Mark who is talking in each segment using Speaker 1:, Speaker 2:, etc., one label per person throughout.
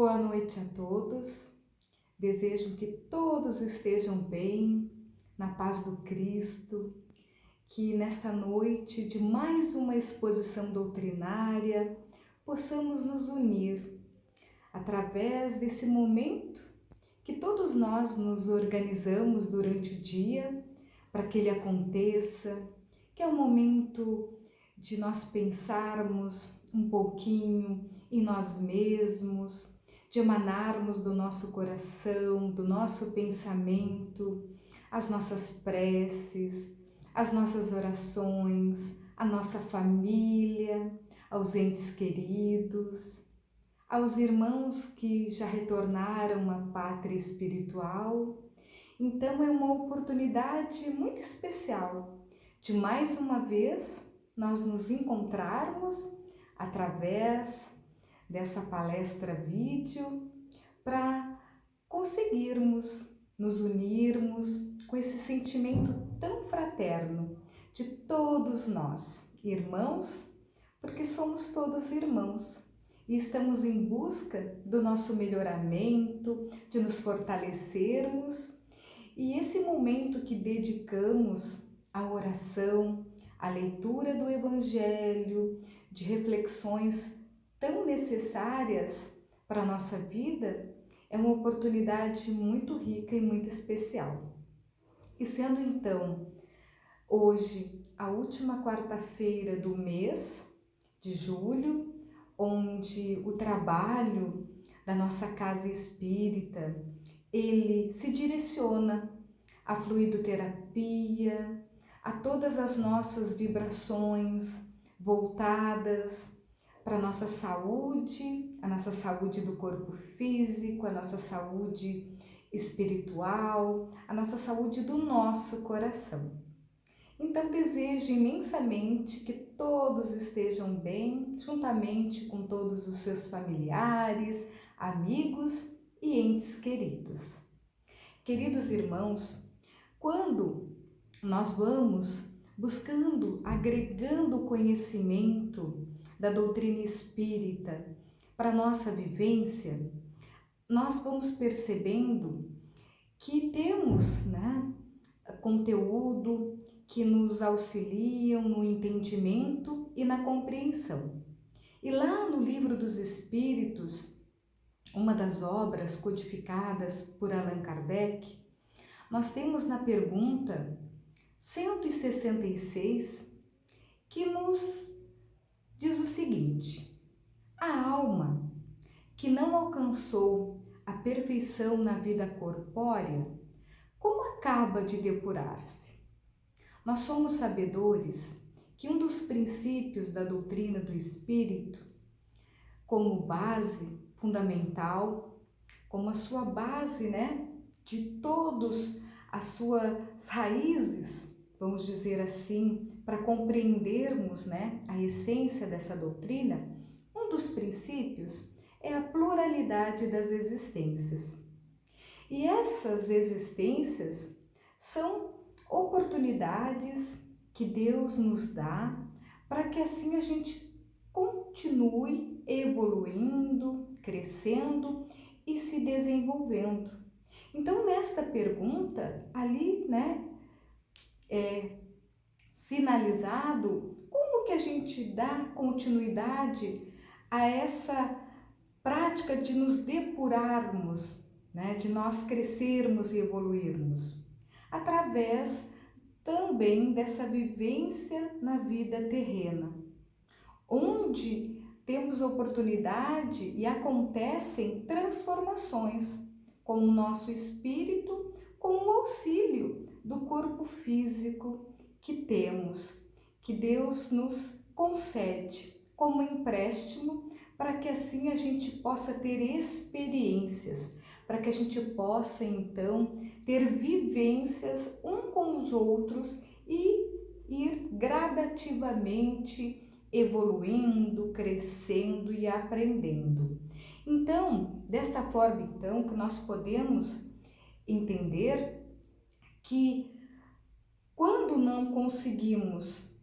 Speaker 1: Boa noite a todos. Desejo que todos estejam bem, na paz do Cristo, que nesta noite de mais uma exposição doutrinária possamos nos unir através desse momento que todos nós nos organizamos durante o dia para que ele aconteça, que é o momento de nós pensarmos um pouquinho em nós mesmos, de emanarmos do nosso coração, do nosso pensamento, as nossas preces, as nossas orações, a nossa família, aos entes queridos, aos irmãos que já retornaram à pátria espiritual. Então é uma oportunidade muito especial de mais uma vez nós nos encontrarmos através dessa palestra vídeo para conseguirmos nos unirmos com esse sentimento tão fraterno de todos nós, irmãos, porque somos todos irmãos e estamos em busca do nosso melhoramento, de nos fortalecermos, e esse momento que dedicamos à oração, à leitura do Evangelho, de reflexões tão necessárias para a nossa vida, é uma oportunidade muito rica e muito especial. E sendo então hoje a última quarta-feira do mês de julho, onde o trabalho da nossa casa espírita, ele se direciona à fluidoterapia, a todas as nossas vibrações voltadas para a nossa saúde do corpo físico, a nossa saúde espiritual, a nossa saúde do nosso coração. Então desejo imensamente que todos estejam bem, juntamente com todos os seus familiares, amigos e entes queridos. Queridos irmãos, quando nós vamos buscando, agregando conhecimento da doutrina espírita para a nossa vivência, nós vamos percebendo que temos conteúdo que nos auxiliam no entendimento e na compreensão. E lá no Livro dos Espíritos, uma das obras codificadas por Allan Kardec, nós temos na pergunta 166 que nos diz o seguinte: a alma que não alcançou a perfeição na vida corpórea, como acaba de depurar-se? Nós somos sabedores que um dos princípios da doutrina do Espírito, como base fundamental, como a sua base, de todas as suas raízes, vamos dizer assim, para compreendermos, a essência dessa doutrina, um dos princípios é a pluralidade das existências. E essas existências são oportunidades que Deus nos dá para que assim a gente continue evoluindo, crescendo e se desenvolvendo. Então, nesta pergunta, ali, é sinalizado como que a gente dá continuidade a essa prática de nos depurarmos, de nós crescermos e evoluirmos, através também dessa vivência na vida terrena, onde temos oportunidade e acontecem transformações com o nosso espírito, com o auxílio do corpo físico que temos, que Deus nos concede como empréstimo, para que assim a gente possa ter experiências, para que a gente possa então ter vivências um com os outros e ir gradativamente evoluindo, crescendo e aprendendo. Então, desta forma então que nós podemos entender que quando não conseguimos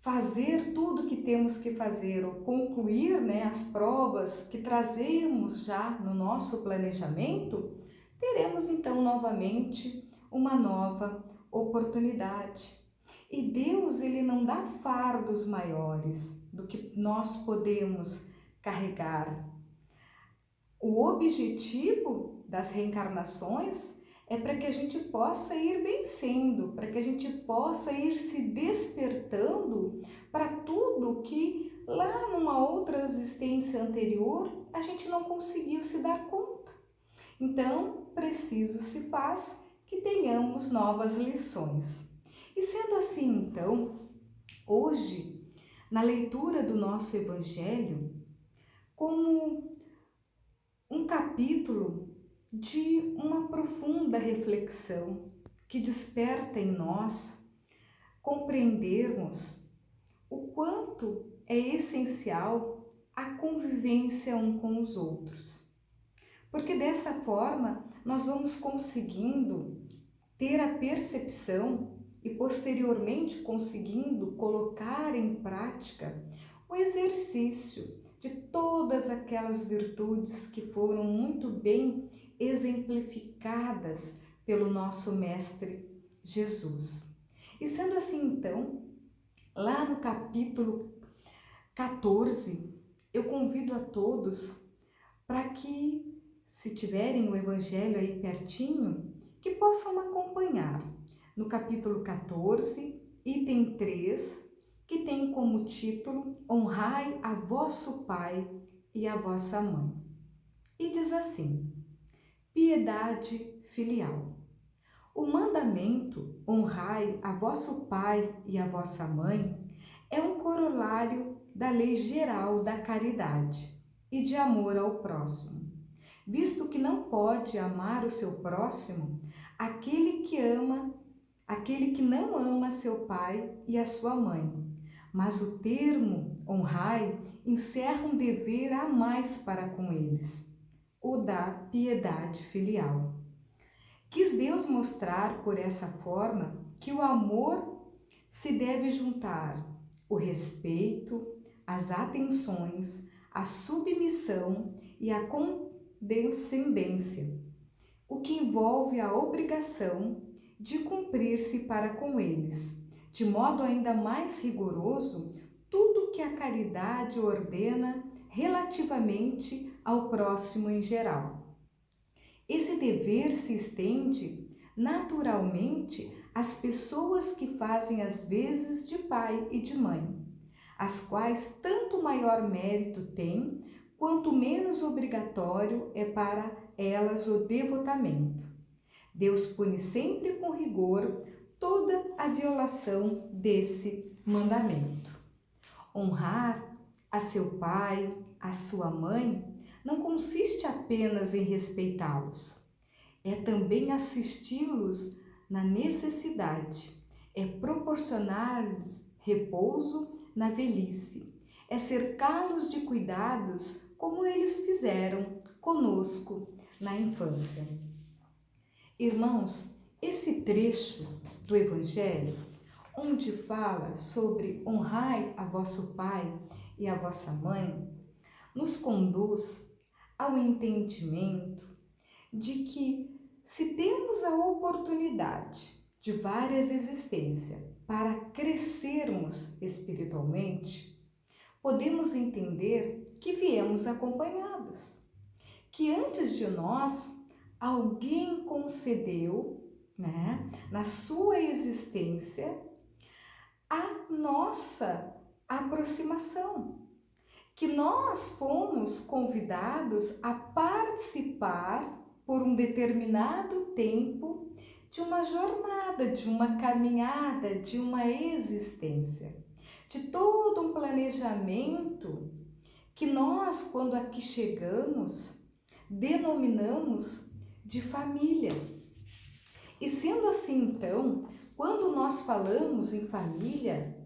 Speaker 1: fazer tudo o que temos que fazer ou concluir, né, as provas que trazemos já no nosso planejamento, teremos então novamente uma nova oportunidade. E Deus, ele não dá fardos maiores do que nós podemos carregar. O objetivo das reencarnações é para que a gente possa ir vencendo, para que a gente possa ir se despertando para tudo que lá numa outra existência anterior a gente não conseguiu se dar conta. Então, preciso se faz que tenhamos novas lições. E sendo assim, então, hoje, na leitura do nosso Evangelho, como um capítulo de uma profunda reflexão que desperta em nós compreendermos o quanto é essencial a convivência um com os outros. Porque dessa forma nós vamos conseguindo ter a percepção e posteriormente conseguindo colocar em prática o exercício de todas aquelas virtudes que foram muito bem exemplificadas pelo nosso Mestre Jesus. E sendo assim, então, lá no capítulo 14, eu convido a todos para que, se tiverem o Evangelho aí pertinho, que possam acompanhar. No capítulo 14, item 3, que tem como título Honrai a vosso Pai e a vossa Mãe. E diz assim: piedade filial. O mandamento honrai a vosso pai e a vossa mãe é um corolário da lei geral da caridade e de amor ao próximo, visto que não pode amar o seu próximo aquele que não ama seu pai e a sua mãe. Mas o termo honrai encerra um dever a mais para com eles, o da piedade filial. Quis Deus mostrar por essa forma que o amor se deve juntar o respeito, as atenções, a submissão e a condescendência, o que envolve a obrigação de cumprir-se para com eles, de modo ainda mais rigoroso, tudo que a caridade ordena relativamente ao próximo em geral. Esse dever se estende naturalmente às pessoas que fazem as vezes de pai e de mãe, as quais tanto maior mérito têm, quanto menos obrigatório é para elas o devotamento. Deus pune sempre com rigor toda a violação desse mandamento. Honrar a seu pai, a sua mãe, não consiste apenas em respeitá-los, é também assisti-los na necessidade, é proporcionar-lhes repouso na velhice, é cercá-los de cuidados como eles fizeram conosco na infância. Irmãos, esse trecho do Evangelho, onde fala sobre honrai a vosso pai e a vossa mãe, nos conduz ao entendimento de que, se temos a oportunidade de várias existências para crescermos espiritualmente, podemos entender que viemos acompanhados, que antes de nós alguém concedeu, na sua existência, a nossa aproximação, que nós fomos convidados a participar por um determinado tempo de uma jornada, de uma caminhada, de uma existência, de todo um planejamento que nós, quando aqui chegamos, denominamos de família. E sendo assim, então, quando nós falamos em família,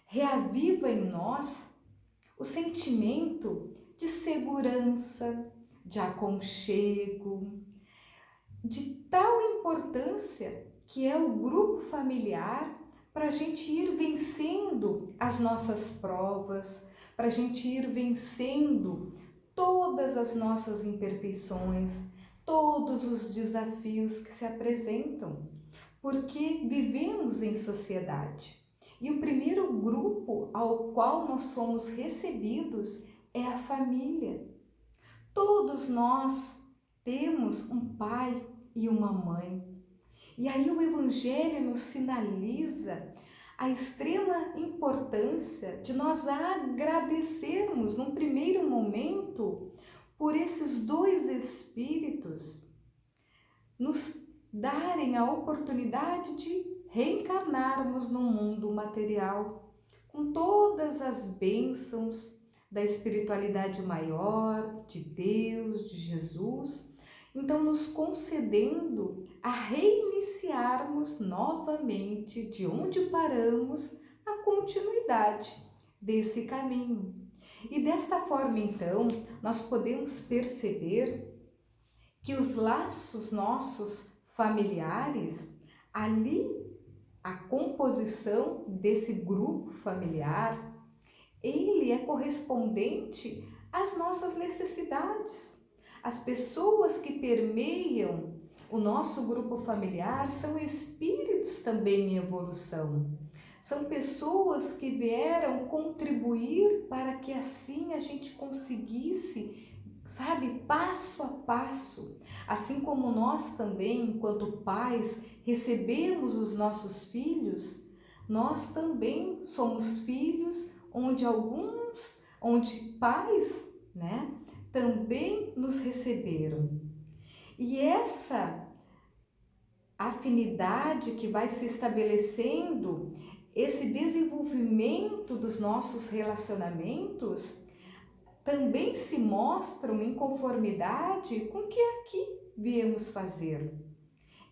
Speaker 1: reaviva em nós o sentimento de segurança, de aconchego, de tal importância que é o grupo familiar para a gente ir vencendo as nossas provas, para a gente ir vencendo todas as nossas imperfeições, todos os desafios que se apresentam, porque vivemos em sociedade. E o primeiro grupo ao qual nós somos recebidos é a família. Todos nós temos um pai e uma mãe. E aí o Evangelho nos sinaliza a extrema importância de nós agradecermos num primeiro momento por esses dois espíritos nos darem a oportunidade de reencarnarmos no mundo material, com todas as bênçãos da espiritualidade maior, de Deus, de Jesus, então nos concedendo a reiniciarmos novamente de onde paramos a continuidade desse caminho. E desta forma, então, nós podemos perceber que os laços nossos familiares, ali, a composição desse grupo familiar, ele é correspondente às nossas necessidades. As pessoas que permeiam o nosso grupo familiar são espíritos também em evolução. São pessoas que vieram contribuir para que assim a gente conseguisse, passo a passo. Assim como nós também, enquanto pais, recebemos os nossos filhos, nós também somos filhos onde pais, também nos receberam. E essa afinidade que vai se estabelecendo, esse desenvolvimento dos nossos relacionamentos, também se mostram em conformidade com o que aqui viemos fazer.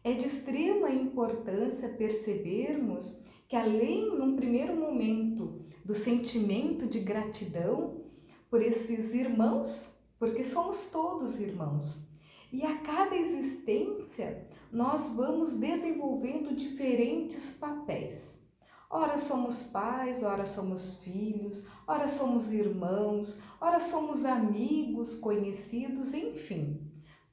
Speaker 1: É de extrema importância percebermos que, além, num primeiro momento, do sentimento de gratidão por esses irmãos, porque somos todos irmãos, e a cada existência nós vamos desenvolvendo diferentes papéis. Ora somos pais, ora somos filhos, ora somos irmãos, ora somos amigos, conhecidos, enfim.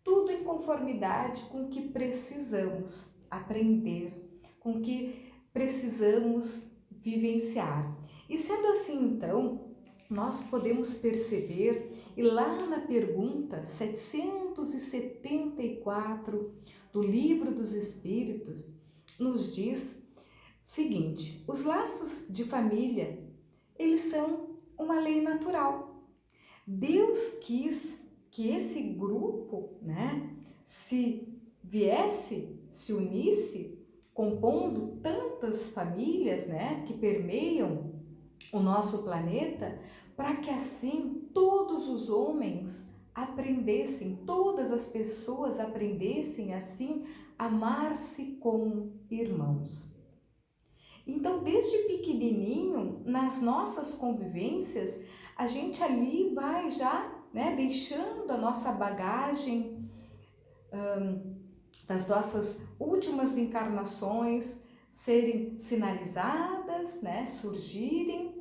Speaker 1: Tudo em conformidade com o que precisamos aprender, com o que precisamos vivenciar. E sendo assim, então, nós podemos perceber, e lá na pergunta 774 do Livro dos Espíritos, nos diz o seguinte: os laços de família, eles são uma lei natural. Deus quis que esse grupo, se unisse, compondo tantas famílias, que permeiam o nosso planeta, para que assim todos os homens aprendessem, todas as pessoas aprendessem assim a amar-se como irmãos. Então, desde pequenininho, nas nossas convivências, a gente ali vai já, deixando a nossa bagagem das nossas últimas encarnações serem sinalizadas, surgirem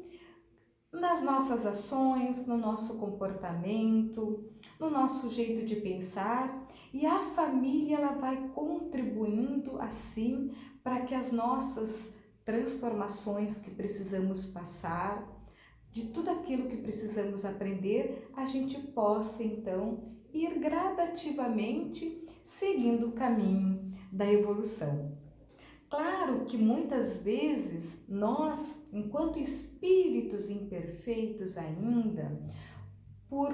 Speaker 1: nas nossas ações, no nosso comportamento, no nosso jeito de pensar, e a família ela vai contribuindo assim para que as nossas transformações que precisamos passar, de tudo aquilo que precisamos aprender, a gente possa então ir gradativamente seguindo o caminho da evolução. Claro que muitas vezes nós, enquanto espíritos imperfeitos ainda, por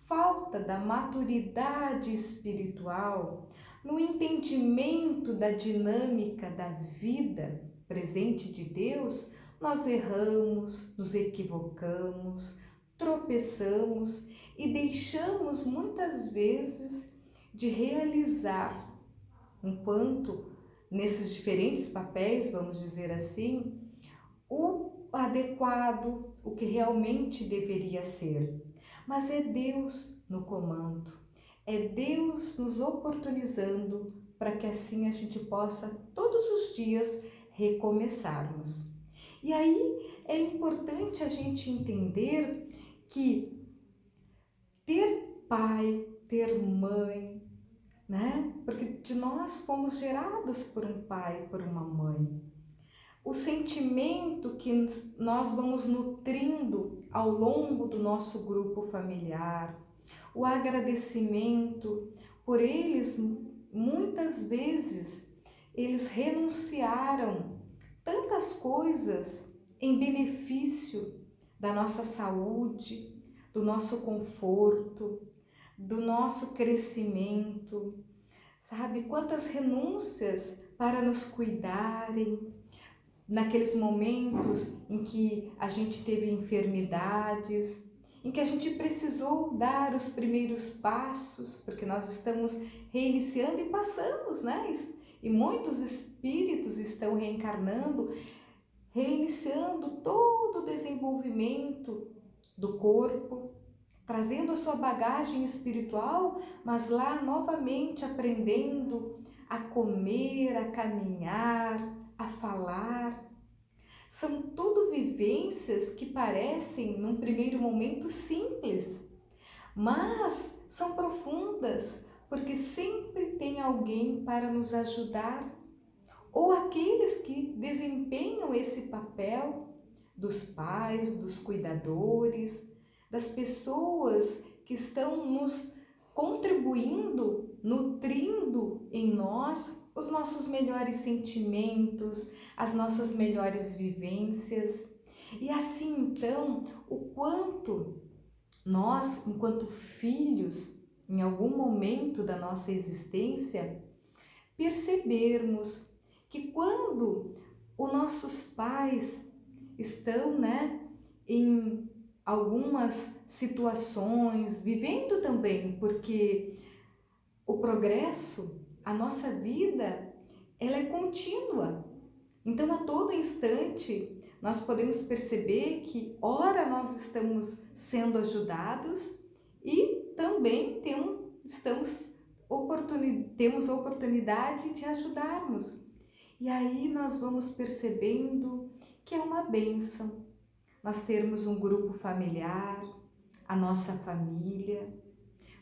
Speaker 1: falta da maturidade espiritual, no entendimento da dinâmica da vida presente de Deus, nós erramos, nos equivocamos, tropeçamos e deixamos muitas vezes de realizar, enquanto nesses diferentes papéis, vamos dizer assim, o adequado, o que realmente deveria ser. Mas é Deus no comando, é Deus nos oportunizando para que assim a gente possa todos os dias recomeçarmos. E aí é importante a gente entender que ter pai, ter mãe, né? Porque de nós fomos gerados por um pai, por uma mãe. O sentimento que nós vamos nutrindo ao longo do nosso grupo familiar, o agradecimento por eles, muitas vezes eles renunciaram tantas coisas em benefício da nossa saúde, do nosso conforto, do nosso crescimento, sabe? Quantas renúncias para nos cuidarem, naqueles momentos em que a gente teve enfermidades, em que a gente precisou dar os primeiros passos, porque nós estamos reiniciando e passamos, né? E muitos espíritos estão reencarnando, reiniciando todo o desenvolvimento do corpo, trazendo a sua bagagem espiritual, mas lá novamente aprendendo a comer, a caminhar, a falar. São tudo vivências que parecem, num primeiro momento, simples, mas são profundas, porque sempre tem alguém para nos ajudar, ou aqueles que desempenham esse papel dos pais, dos cuidadores, das pessoas que estão nos contribuindo, nutrindo em nós os nossos melhores sentimentos, as nossas melhores vivências. E assim então, o quanto nós, enquanto filhos, em algum momento da nossa existência, percebermos que quando os nossos pais estão, em algumas situações, vivendo também, porque o progresso, a nossa vida, ela é contínua. Então, a todo instante, nós podemos perceber que, ora, nós estamos sendo ajudados e também temos oportunidade de ajudarmos. E aí nós vamos percebendo que é uma bênção nós termos um grupo familiar, a nossa família,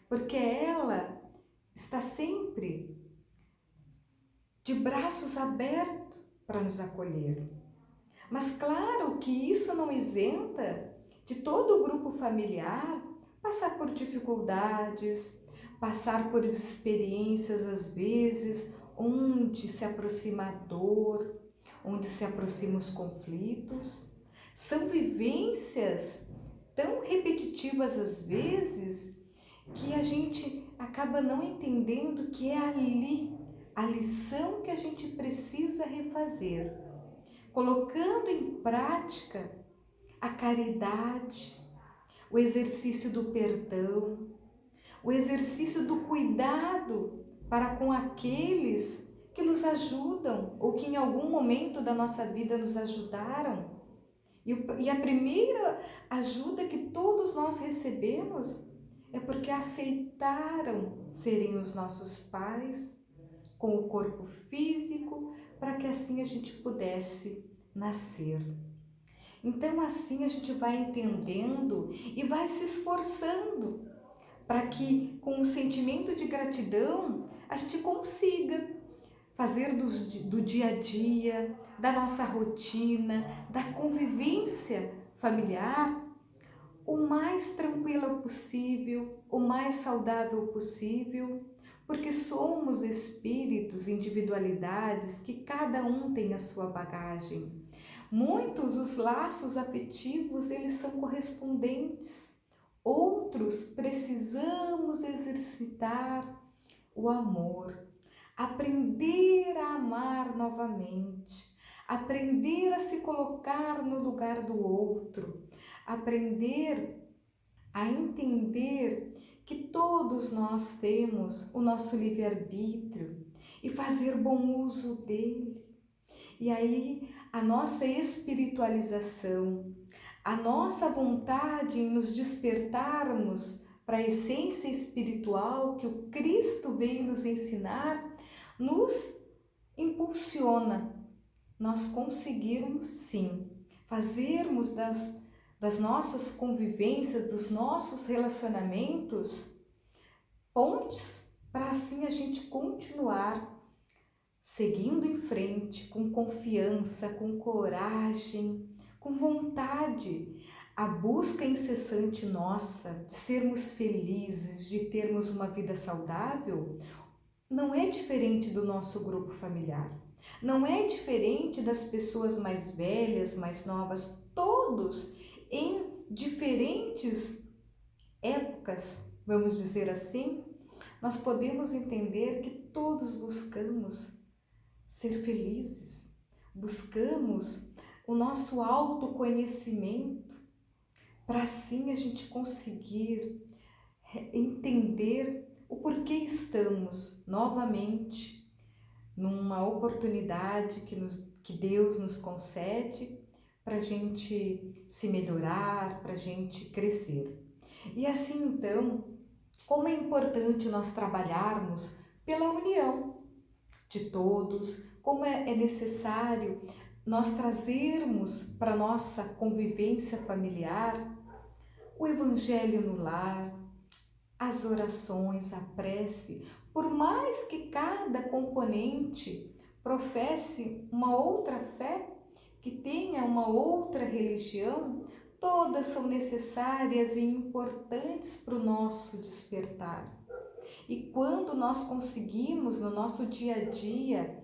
Speaker 1: porque ela está sempre de braços abertos para nos acolher. Mas claro que isso não isenta de todo o grupo familiar passar por dificuldades, passar por experiências às vezes onde se aproxima a dor, onde se aproximam os conflitos. São vivências tão repetitivas às vezes que a gente acaba não entendendo que é ali a lição que a gente precisa refazer, colocando em prática a caridade, o exercício do perdão, o exercício do cuidado para com aqueles que nos ajudam ou que em algum momento da nossa vida nos ajudaram. E a primeira ajuda que todos nós recebemos é porque aceitaram serem os nossos pais, com o corpo físico, para que assim a gente pudesse nascer. Então assim a gente vai entendendo e vai se esforçando para que com o sentimento de gratidão a gente consiga fazer do dia a dia, da nossa rotina, da convivência familiar, o mais tranquila possível, o mais saudável possível, porque somos espíritos, individualidades, que cada um tem a sua bagagem. Muitos os laços afetivos, eles são correspondentes. Outros precisamos exercitar o amor, aprender a amar novamente, aprender a se colocar no lugar do outro, aprender a entender que todos nós temos o nosso livre-arbítrio e fazer bom uso dele. E aí a nossa espiritualização, a nossa vontade em nos despertarmos para a essência espiritual que o Cristo veio nos ensinar, nos impulsiona, nós conseguirmos sim fazermos das nossas convivências, dos nossos relacionamentos, pontes para assim a gente continuar seguindo em frente com confiança, com coragem, com vontade. A busca incessante nossa de sermos felizes, de termos uma vida saudável, não é diferente do nosso grupo familiar. Não é diferente das pessoas mais velhas, mais novas, todos em diferentes épocas, vamos dizer assim, nós podemos entender que todos buscamos ser felizes, buscamos o nosso autoconhecimento para assim a gente conseguir entender o porquê estamos novamente numa oportunidade que Deus nos concede para a gente se melhorar, para a gente crescer. E assim então, como é importante nós trabalharmos pela união de todos, como é necessário nós trazermos para a nossa convivência familiar o Evangelho no lar, as orações, a prece, por mais que cada componente professe uma outra fé, que tenha uma outra religião, todas são necessárias e importantes para o nosso despertar. E quando nós conseguimos no nosso dia a dia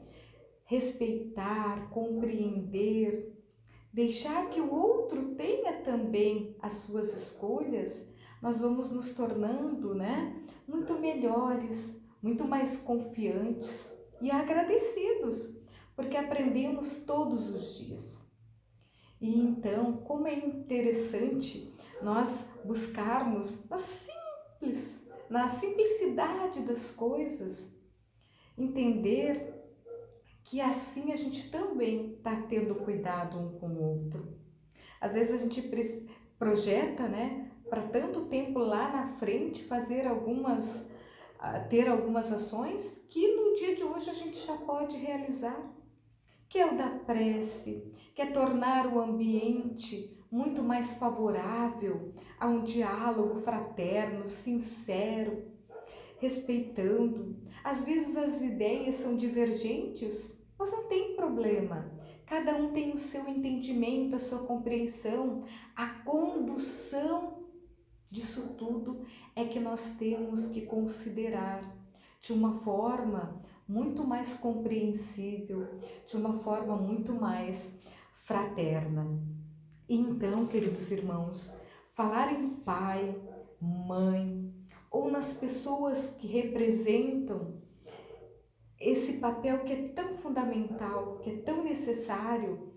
Speaker 1: respeitar, compreender, deixar que o outro tenha também as suas escolhas, nós vamos nos tornando, muito melhores, muito mais confiantes e agradecidos, porque aprendemos todos os dias. E então, como é interessante nós buscarmos na simplicidade das coisas, entender que assim a gente também está tendo cuidado um com o outro. Às vezes a gente projeta, para tanto tempo lá na frente ter algumas ações que no dia de hoje a gente já pode realizar, que é o da prece, que é tornar o ambiente muito mais favorável a um diálogo fraterno, sincero, respeitando. Às vezes as ideias são divergentes, mas não tem problema. Cada um tem o seu entendimento, a sua compreensão, a condução disso tudo é que nós temos que considerar de uma forma muito mais compreensível, de uma forma muito mais fraterna. E então, queridos irmãos, falar em pai, mãe, ou nas pessoas que representam esse papel que é tão fundamental, que é tão necessário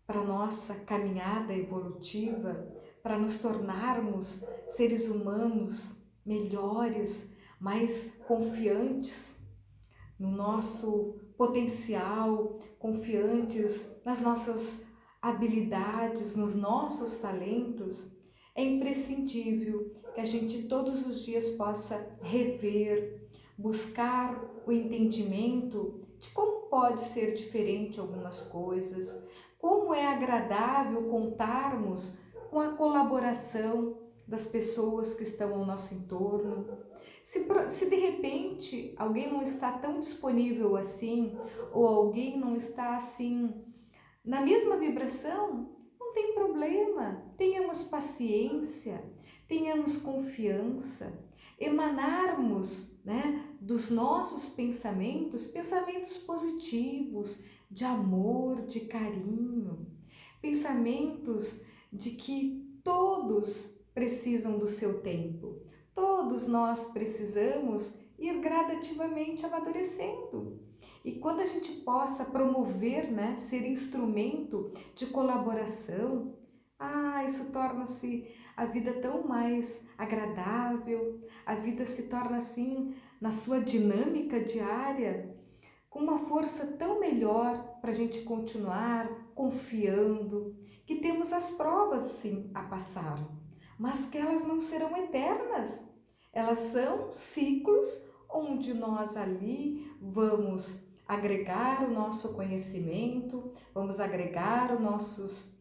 Speaker 1: para a nossa caminhada evolutiva, para nos tornarmos seres humanos melhores, mais confiantes no nosso potencial, confiantes nas nossas habilidades, nos nossos talentos, é imprescindível que a gente todos os dias possa rever, buscar o entendimento de como pode ser diferente algumas coisas, como é agradável contarmos com a colaboração das pessoas que estão ao nosso entorno. Se de repente alguém não está tão disponível assim, ou alguém não está assim na mesma vibração, não tem problema, tenhamos paciência, tenhamos confiança, emanarmos dos nossos pensamentos positivos, de amor, de carinho, pensamentos de que todos precisam do seu tempo, todos nós precisamos ir gradativamente amadurecendo. E quando a gente possa promover, ser instrumento de colaboração, isso torna-se a vida tão mais agradável, a vida se torna assim, na sua dinâmica diária, com uma força tão melhor para a gente continuar confiando, que temos as provas sim a passar, mas que elas não serão eternas, elas são ciclos onde nós ali vamos agregar o nosso conhecimento, vamos agregar os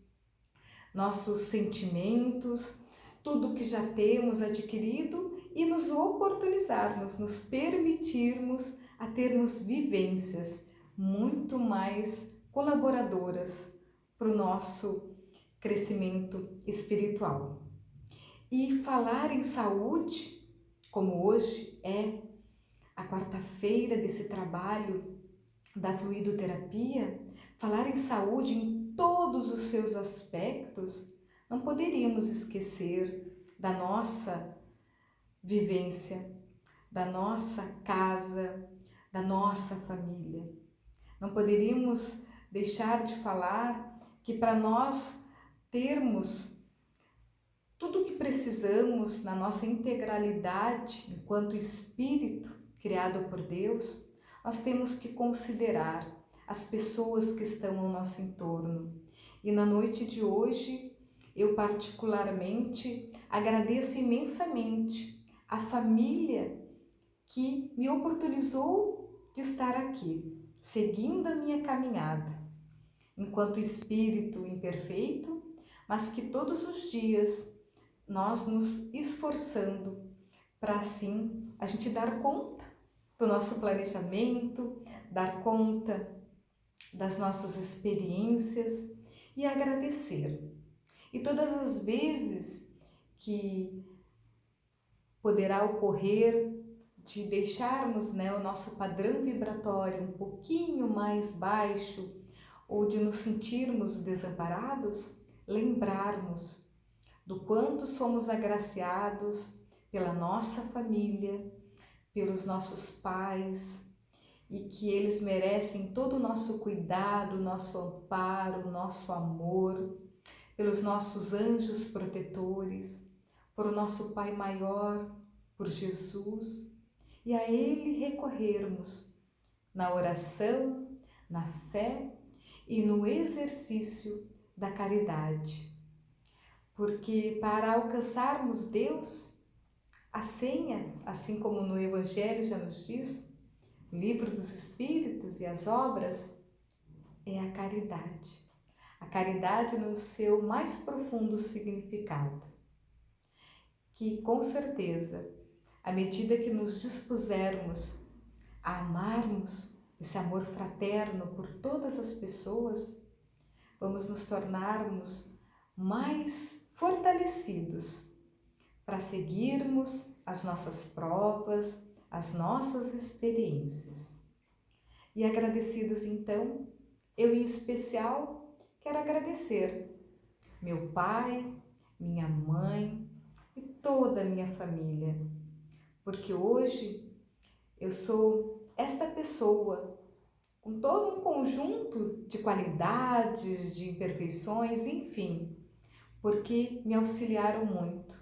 Speaker 1: nossos sentimentos, tudo que já temos adquirido e nos oportunizarmos, nos permitirmos a termos vivências muito mais colaboradoras para o nosso crescimento espiritual. E falar em saúde, como hoje é a quarta-feira desse trabalho da fluidoterapia, falar em saúde em todos os seus aspectos, não poderíamos esquecer da nossa vivência, da nossa casa, da nossa família. Não poderíamos deixar de falar que para nós termos tudo o que precisamos na nossa integralidade enquanto espírito criado por Deus, nós temos que considerar as pessoas que estão ao nosso entorno. E na noite de hoje, eu particularmente agradeço imensamente a família que me oportunizou de estar aqui, seguindo a minha caminhada, enquanto espírito imperfeito, mas que todos os dias nós nos esforçando para assim a gente dar conta do nosso planejamento, dar conta das nossas experiências e agradecer. E todas as vezes que poderá ocorrer de deixarmos o nosso padrão vibratório um pouquinho mais baixo ou de nos sentirmos desamparados, lembrarmos do quanto somos agraciados pela nossa família, pelos nossos pais e que eles merecem todo o nosso cuidado, nosso amparo, nosso amor, pelos nossos anjos protetores, por o nosso Pai maior, por Jesus, e a Ele recorrermos na oração, na fé e no exercício da caridade. Porque para alcançarmos Deus, a senha, assim como no Evangelho já nos diz, o Livro dos Espíritos e as obras, é a caridade. A caridade no seu mais profundo significado. Que com certeza, à medida que nos dispusermos a amarmos esse amor fraterno por todas as pessoas, vamos nos tornarmos mais fortalecidos para seguirmos as nossas provas, as nossas experiências. E agradecidos então, eu em especial quero agradecer meu pai, minha mãe e toda a minha família, porque hoje eu sou esta pessoa com todo um conjunto de qualidades, de imperfeições, enfim, porque me auxiliaram muito.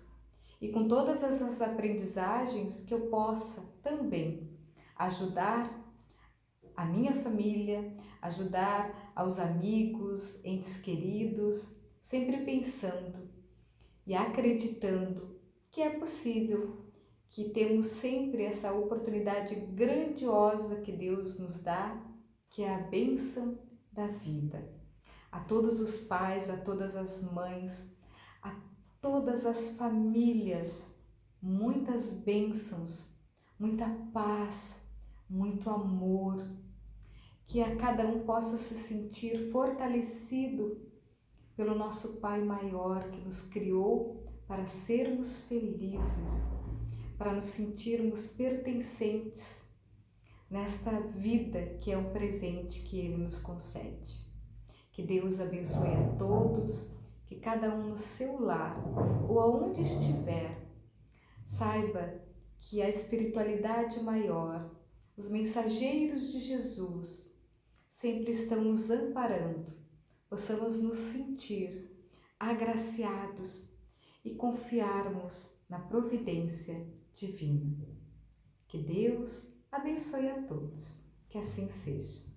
Speaker 1: E com todas essas aprendizagens que eu possa também ajudar a minha família, ajudar aos amigos, entes queridos, sempre pensando e acreditando que é possível, que temos sempre essa oportunidade grandiosa que Deus nos dá, que é a bênção da vida. A todos os pais, a todas as mães, a todas as famílias, muitas bênçãos, muita paz, muito amor, que a cada um possa se sentir fortalecido pelo nosso Pai maior que nos criou para sermos felizes, para nos sentirmos pertencentes nesta vida que é um presente que Ele nos concede. Que Deus abençoe a todos, que cada um no seu lar ou aonde estiver, saiba que a espiritualidade maior, os mensageiros de Jesus, sempre estão nos amparando, possamos nos sentir agraciados e confiarmos na providência divina. Que Deus abençoe a todos, que assim seja.